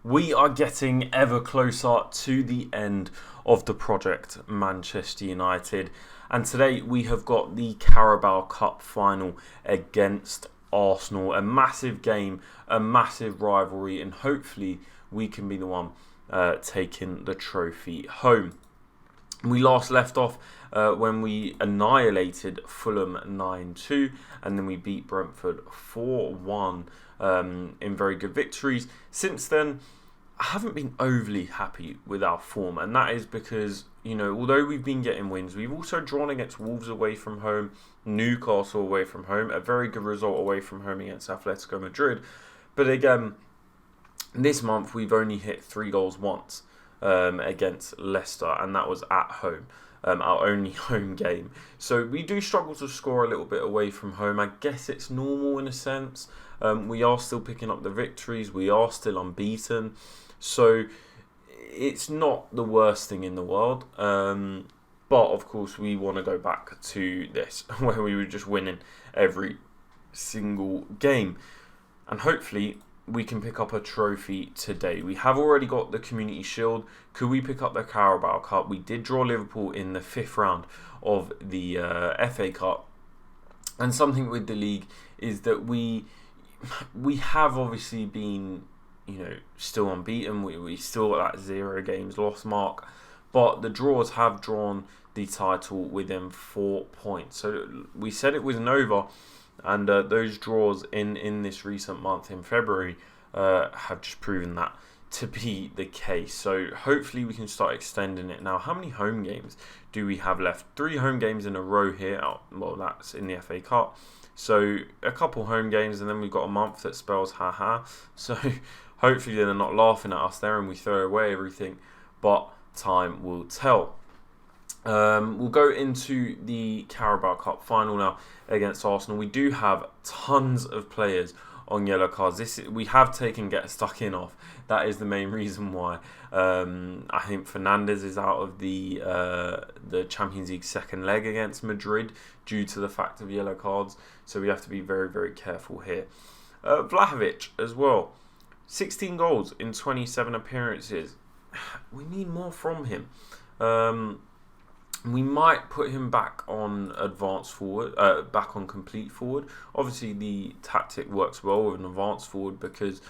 We are getting ever closer to the end of the project Manchester United, and today we have got the Carabao Cup final against Arsenal. A massive game, a massive rivalry, and hopefully we can be the one taking the trophy home. We last left off when we annihilated Fulham 9-2, and then we beat Brentford 4-1 in very good victories. Since then, I haven't been overly happy with our form, and that is because, although we've been getting wins, we've also drawn against Wolves away from home, Newcastle away from home, a very good result away from home against Atletico Madrid. But again, this month we've only hit 3 goals once against Leicester, and that was at home. Our only home game. So we do struggle to score a little bit away from home. I guess it's normal in a sense. We are still picking up the victories. We are still unbeaten. So it's not the worst thing in the world. But of course we want to go back to this where we were just winning every single game. And hopefully we can pick up a trophy today. We have already got the Community Shield. Could we pick up the Carabao Cup? We did draw Liverpool in the 5th round of the FA Cup. And something with the league is that we have obviously been, still unbeaten. We still got that 0 games lost mark. But the draws have drawn the title within 4 points. So we said it wasn't over. And those draws in this recent month, in February, have just proven that to be the case. So hopefully we can start extending it now. How many home games do we have left? 3 home games in a row here. Well, that's in the FA Cup. So a couple home games, and then we've got a month that spells ha-ha. So hopefully they're not laughing at us there and we throw away everything. But time will tell. We'll go into the Carabao Cup final now against Arsenal. We do have tons of players on yellow cards. We have taken get stuck in off. That is the main reason why. I think Fernandes is out of the Champions League second leg against Madrid due to the fact of yellow cards. So we have to be very, very careful here. Vlahovic as well. 16 goals in 27 appearances. We need more from him. We might put him back on advanced forward, back on complete forward. Obviously, the tactic works well with an advanced forward because,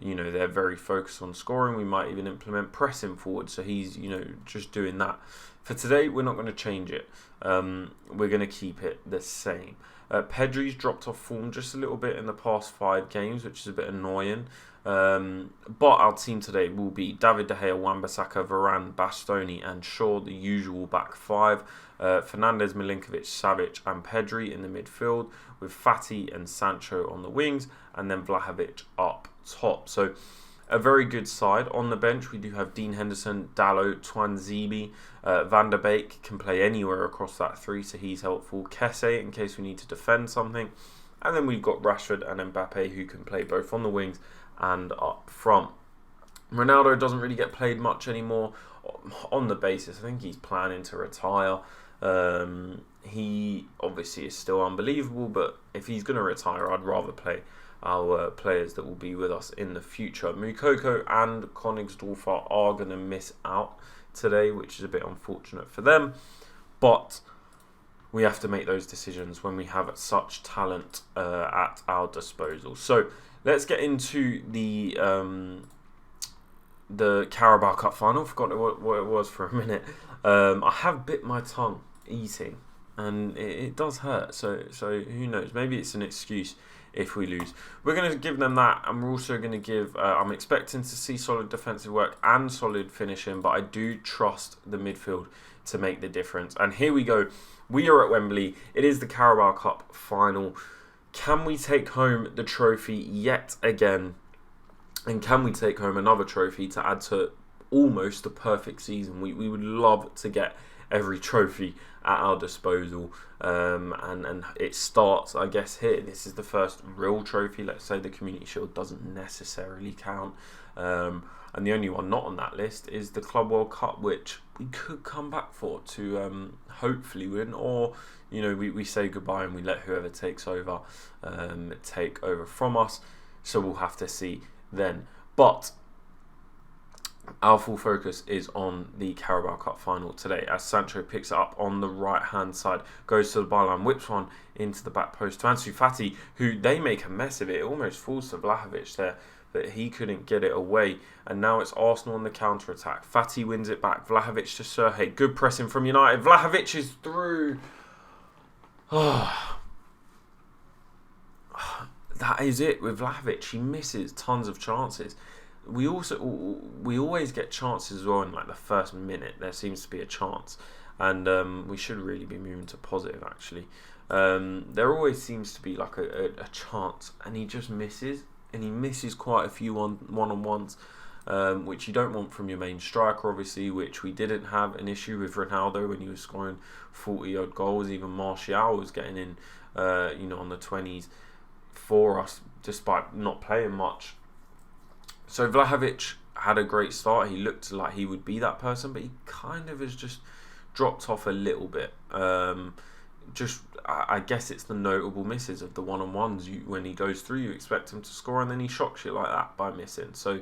they're very focused on scoring. We might even implement pressing forward, so he's, just doing that. For today, we're not going to change it. We're going to keep it the same. Pedri's dropped off form just a little bit in the past 5 games, which is a bit annoying. But our team today will be David De Gea, Wan-Bissaka, Varane, Bastoni and Shaw, the usual back 5. Fernandes, Milinkovic, Savic and Pedri in the midfield, with Fati and Sancho on the wings, and then Vlahovic up top. So a very good side. On the bench we do have Dean Henderson, Dalot, Twanzebe, Van der Beek can play anywhere across that 3, so he's helpful. Kesse in case we need to defend something. And then we've got Rashford and Mbappe who can play both on the wings and up front. Ronaldo doesn't really get played much anymore on the basis. I think he's planning to retire. He obviously is still unbelievable, but if he's going to retire, I'd rather play our players that will be with us in the future. Moukoko and Königsdorfer are going to miss out today, which is a bit unfortunate for them. But we have to make those decisions when we have such talent at our disposal. So let's get into the Carabao Cup final. Forgot what it was for a minute. I have bit my tongue eating, and it does hurt. So who knows? Maybe it's an excuse if we lose. We're going to give them that, and we're also going to give... I'm expecting to see solid defensive work and solid finishing, but I do trust the midfield to make the difference. And here we go. We are at Wembley. It is the Carabao Cup final. Can we take home the trophy yet again? And can we take home another trophy to add to almost a perfect season? We would love to get every trophy at our disposal. And it starts, I guess, here. This is the first real trophy. Let's say the Community Shield doesn't necessarily count. And the only one not on that list is the Club World Cup, which we could come back for to hopefully win, or we say goodbye and we let whoever takes over take over from us. So we'll have to see then. But Our full focus is on the Carabao Cup final today as Sancho picks it up on the right hand side, goes to the byline, whips one into the back post to Ansu Fati, who they make a mess of it. It almost falls to Vlahovic there, but he couldn't get it away. And now it's Arsenal on the counter attack. Fati wins it back. Vlahovic to Serhej. Good pressing from United. Vlahovic is through. That is it with Vlahovic. He misses tons of chances. We always get chances as well in like the first minute. There seems to be a chance, and we should really be moving to positive actually. There always seems to be like a chance, and he just misses, and he misses quite a few one-on-ones, which you don't want from your main striker, obviously, which we didn't have an issue with Ronaldo when he was scoring 40 odd goals. Even Martial was getting in, on the 20s for us, despite not playing much. So Vlahovic had a great start. He looked like he would be that person, but he kind of has just dropped off a little bit. I guess it's the notable misses of the one-on-ones. When he goes through, you expect him to score, and then he shocks you like that by missing. So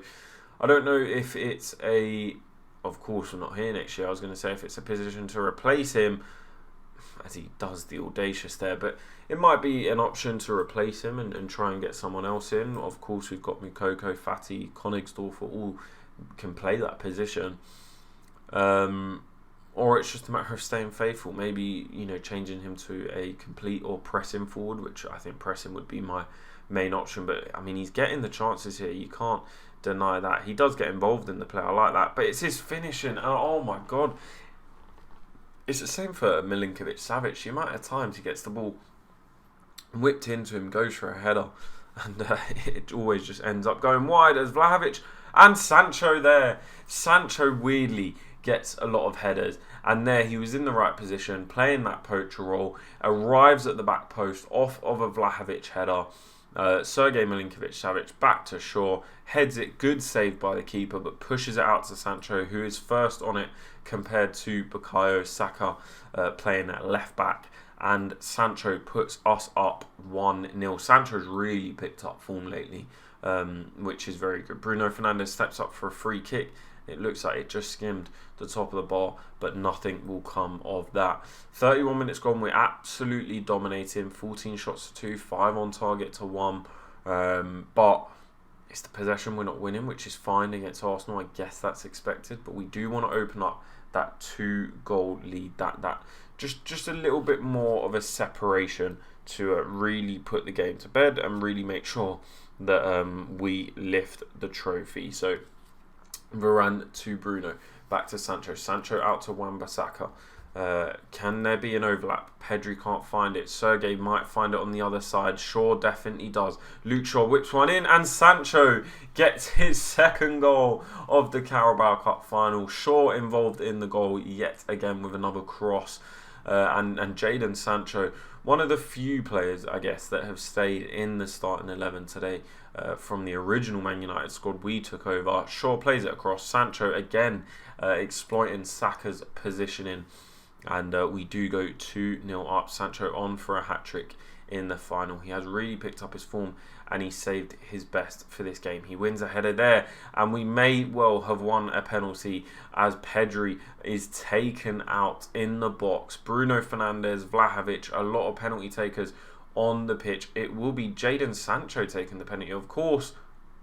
I don't know if it's of course we're not here next year. I was going to say if it's a position to replace him, as he does the audacious there, but it might be an option to replace him and try and get someone else in. Of course, we've got Moukoko, Fati, Königsdorfer, all can play that position. Or it's just a matter of staying faithful. Maybe, changing him to a complete or pressing forward, which I think pressing would be my main option. But, I mean, he's getting the chances here. You can't deny that. He does get involved in the play. I like that. But it's his finishing. Oh, my God. It's the same for Milinkovic-Savic. The amount of times he gets the ball whipped into him, goes for a header, and it always just ends up going wide as Vlahovic and Sancho there. Sancho weirdly gets a lot of headers, and there he was in the right position, playing that poacher role, arrives at the back post off of a Vlahovic header. Sergej Milinkovic-Savic back to Shaw, heads it, good save by the keeper, but pushes it out to Sancho, who is first on it compared to Bukayo Saka playing at left back, and Sancho puts us up 1-0. Sancho's really picked up form lately, which is very good. Bruno Fernandes steps up for a free kick. It looks like it just skimmed the top of the bar, but nothing will come of that. 31 minutes gone, we're absolutely dominating. 14 shots to 2, 5 on target to 1. But it's the possession we're not winning, which is fine against Arsenal. I guess that's expected, but we do want to open up that 2-goal lead. That just a little bit more of a separation to really put the game to bed and really make sure that we lift the trophy. So Varane to Bruno, back to Sancho. Sancho out to Wan-Bissaka. Can there be an overlap? Pedri can't find it. Sergej might find it on the other side. Shaw definitely does. Luke Shaw whips one in, and Sancho gets his second goal of the Carabao Cup final. Shaw involved in the goal yet again with another cross. And Jadon Sancho, one of the few players, I guess, that have stayed in the starting 11 today from the original Man United squad we took over. Shaw plays it across. Sancho again exploiting Saka's positioning, and we do go 2-0 up. Sancho on for a hat-trick in the final. He has really picked up his form, and he saved his best for this game. He wins a header there, and we may well have won a penalty as Pedri is taken out in the box. Bruno Fernandes, Vlahovic, a lot of penalty takers on the pitch. It will be Jadon Sancho taking the penalty, of course,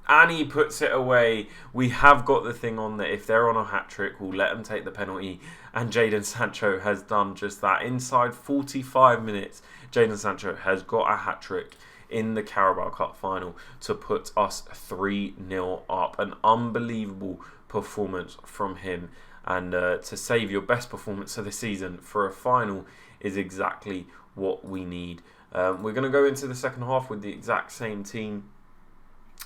and he puts it away. We have got the thing on that if they're on a hat-trick, we'll let them take the penalty, and Jadon Sancho has done just that. Inside 45 minutes, Jadon Sancho has got a hat-trick in the Carabao Cup final to put us 3-0 up. An unbelievable performance from him, and to save your best performance of the season for a final is exactly what we need. We're going to go into the second half with the exact same team,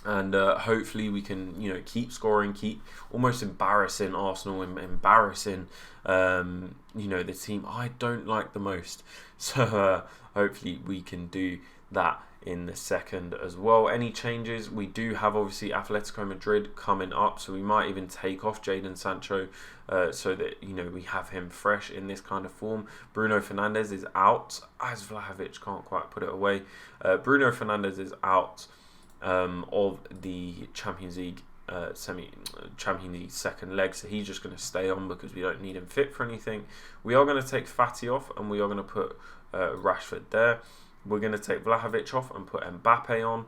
and hopefully we can keep scoring, keep almost embarrassing Arsenal, embarrassing the team I don't like the most. So hopefully we can do that in the second as well. Any changes? We do have obviously Atletico Madrid coming up, so we might even take off Jadon Sancho so that we have him fresh in this kind of form. Bruno Fernandes is out as Vlahovic can't quite put it away. Bruno Fernandes is out of the Champions League Champions League second leg, so he's just going to stay on because we don't need him fit for anything. We are going to take Fati off, and we are going to put Rashford there. We're going to take Vlahovic off and put Mbappe on,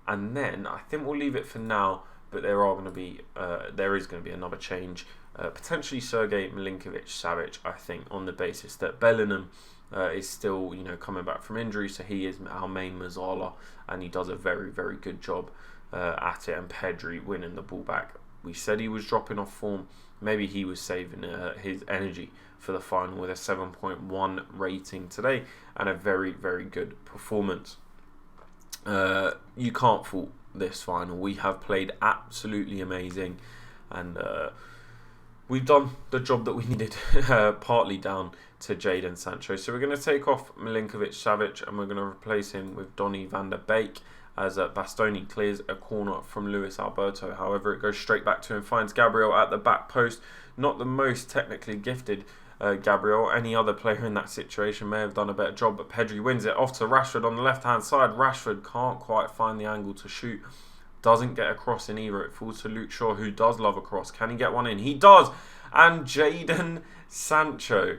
and then I think we'll leave it for now. But there is going to be another change, potentially Sergej Milinkovic-Savic, I think, on the basis that Bellingham is still, coming back from injury, so he is our main Mazzala, and he does a very, very good job at it. And Pedri winning the ball back. We said he was dropping off form. Maybe he was saving his energy for the final with a 7.1 rating today and a very, very good performance. You can't fault this final. We have played absolutely amazing, and we've done the job that we needed, partly down to Jadon Sancho. So we're going to take off Milinkovic-Savic and we're going to replace him with Donny van der Beek as Bastoni clears a corner from Luis Alberto. However, it goes straight back to him, finds Gabriel at the back post. Not the most technically gifted Gabriel. Any other player in that situation may have done a better job, but Pedri wins it off to Rashford on the left-hand side. Rashford can't quite find the angle to shoot. Doesn't get a cross in either. It falls to Luke Shaw, who does love a cross. Can he get one in? He does! And Jadon Sancho,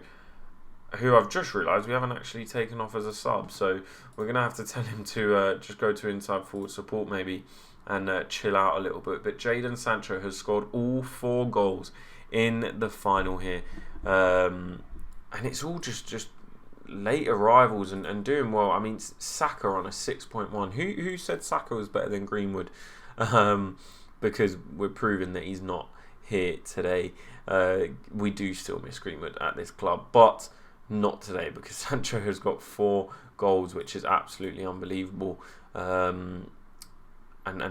who I've just realised we haven't actually taken off as a sub, so we're going to have to tell him to just go to inside forward support maybe and chill out a little bit. But Jadon Sancho has scored all 4 goals in the final here. And it's all just late arrivals and doing well. I mean, Saka on a 6.1. Who said Saka was better than Greenwood? Because we're proving that he's not here today. We do still miss Greenwood at this club, but not today because Sancho has got 4 goals, which is absolutely unbelievable. And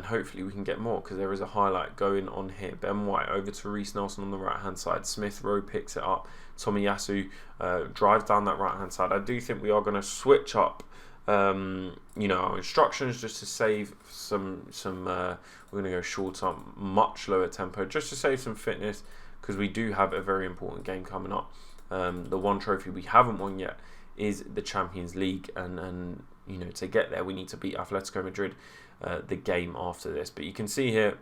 hopefully we can get more because there is a highlight going on here. Ben White over to Reece Nelson on the right hand side. Smith Rowe picks it up. Tomiyasu drives down that right hand side. I do think we are going to switch up our instructions just to save some we're going to go shorter, much lower tempo, just to save some fitness because we do have a very important game coming up. The one trophy we haven't won yet is the Champions League, and to get there we need to beat Atletico Madrid the game after this. But you can see here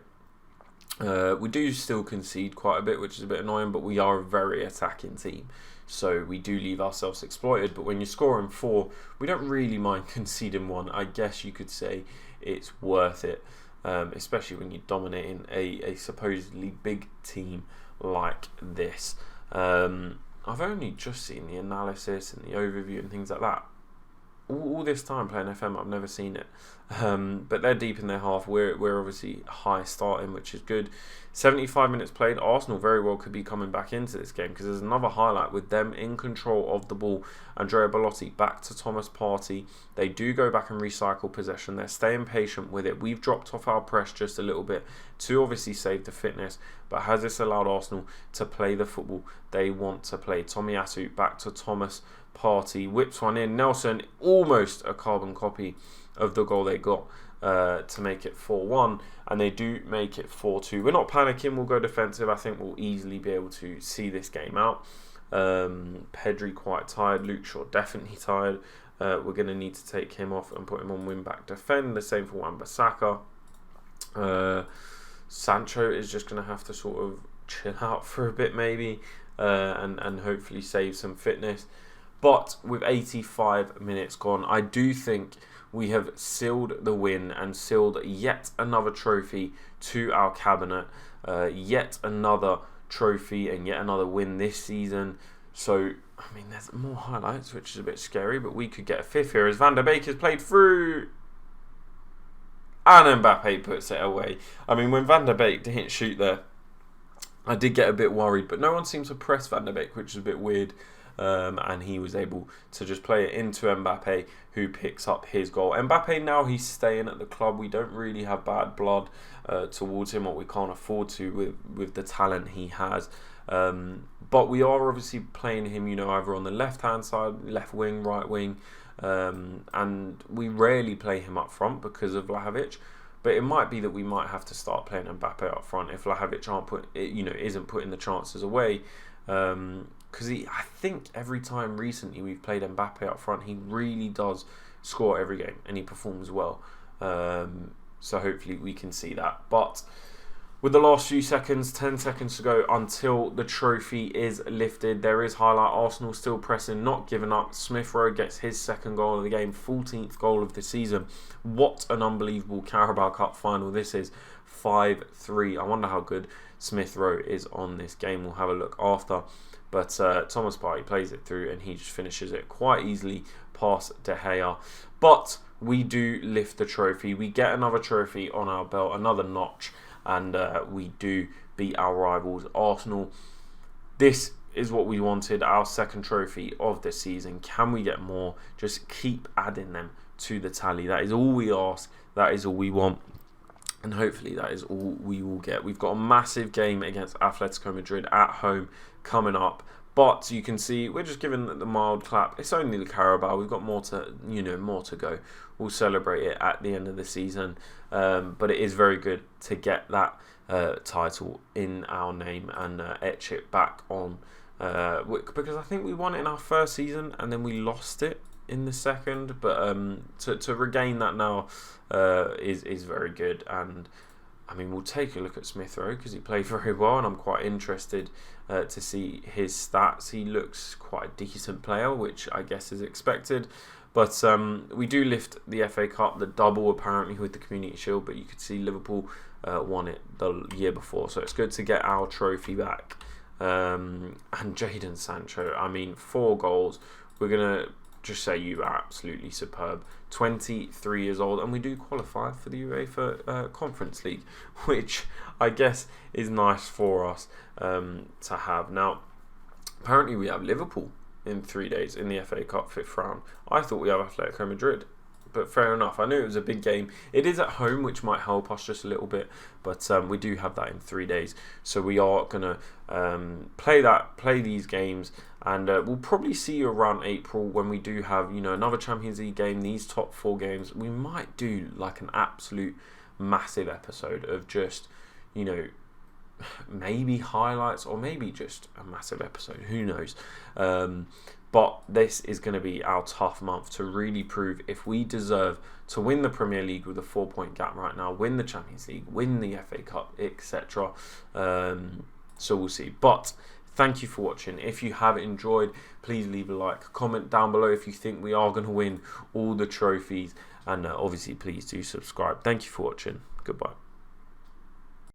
we do still concede quite a bit, which is a bit annoying, but we are a very attacking team, so we do leave ourselves exploited. But when you're scoring 4, we don't really mind conceding 1. I guess you could say it's worth it, especially when you're dominating a supposedly big team like this. I've only just seen the analysis and the overview and things like that. All this time playing FM, I've never seen it. But they're deep in their half. We're obviously high starting, which is good. 75 minutes played. Arsenal very well could be coming back into this game because there's another highlight with them in control of the ball. Andrea Belotti back to Thomas Partey. They do go back and recycle possession. They're staying patient with it. We've dropped off our press just a little bit to obviously save the fitness. But has this allowed Arsenal to play the football they want to play? Tomiyasu back to Thomas Partey, whips one in. Nelson, almost a carbon copy of the goal they got to make it 4-1, and they do make it 4-2. We're not panicking, we'll go defensive. I think we'll easily be able to see this game out. Pedri quite tired, Luke Shaw definitely tired. We're going to need to take him off and put him on wing back defend. The same for Wan-Bissaka. Sancho is just going to have to sort of chill out for a bit maybe, and hopefully save some fitness. But with 85 minutes gone, I do think we have sealed the win and sealed yet another trophy to our cabinet. Yet another trophy and yet another win this season. So, I mean, there's more highlights, which is a bit scary, but we could get a 5th here as Van der Beek has played through. And Mbappe puts it away. I mean, when Van der Beek didn't shoot there, I did get a bit worried, but no one seemed to press Van der Beek, which is a bit weird. And he was able to just play it into Mbappe, who picks up his goal. Mbappe, now he's staying at the club. We don't really have bad blood towards him, or we can't afford to with the talent he has. But we are obviously playing him, either on the left-hand side, left wing, right wing. And we rarely play him up front because of Vlahovic. But it might be that we might have to start playing Mbappe up front if Vlahovic isn't putting the chances away. Because I think every time recently we've played Mbappe up front, he really does score every game and he performs well. So hopefully we can see that. But With the last few seconds, 10 seconds to go until the trophy is lifted. There is highlight. Arsenal still pressing, not giving up. Smith Rowe gets his second goal of the game, 14th goal of the season. What an unbelievable Carabao Cup final this is. 5-3. I wonder how good Smith Rowe is on this game. We'll have a look after. But Thomas Partey plays it through and he just finishes it quite easily past De Gea. But we do lift the trophy. We get another trophy on our belt, another notch. And we do beat our rivals, Arsenal. This is what we wanted, our second trophy of the season. Can we get more? Just keep adding them to the tally. That is all we ask. That is all we want. And hopefully that is all we will get. We've got a massive game against Atletico Madrid at home coming up. But you can see we're just giving the mild clap. It's only the Carabao. We've got more to go. We'll celebrate it at the end of the season. But it is very good to get that title in our name and etch it back on. Because I think we won it in our first season and then we lost it in the second. But to regain that now is very good. And I mean, we'll take a look at Smith Rowe because he played very well, and I'm quite interested to see his stats. He looks quite a decent player, which I guess is expected. But we do lift the FA Cup, the double apparently with the Community Shield, but you could see Liverpool won it the year before. So it's good to get our trophy back. And Jadon Sancho, I mean, 4 goals. We're going to just say you are absolutely superb. 23 years old, and we do qualify for the UEFA Conference League, which I guess is nice for us to have. Now, apparently we have Liverpool in 3 days in the FA Cup 5th round. I thought we have Atletico Madrid, but fair enough. I knew it was a big game. It is at home, which might help us just a little bit, but we do have that in 3 days. So we are going to play these games, and we'll probably see you around April when we do have, another Champions League game, these top 4 games. We might do like an absolute massive episode of just, maybe highlights or maybe just a massive episode. Who knows? But this is going to be our tough month to really prove if we deserve to win the Premier League with a 4-point gap right now, win the Champions League, win the FA Cup, etc. So we'll see. But thank you for watching. If you have enjoyed, please leave a like. Comment down below if you think we are going to win all the trophies. And obviously, please do subscribe. Thank you for watching. Goodbye.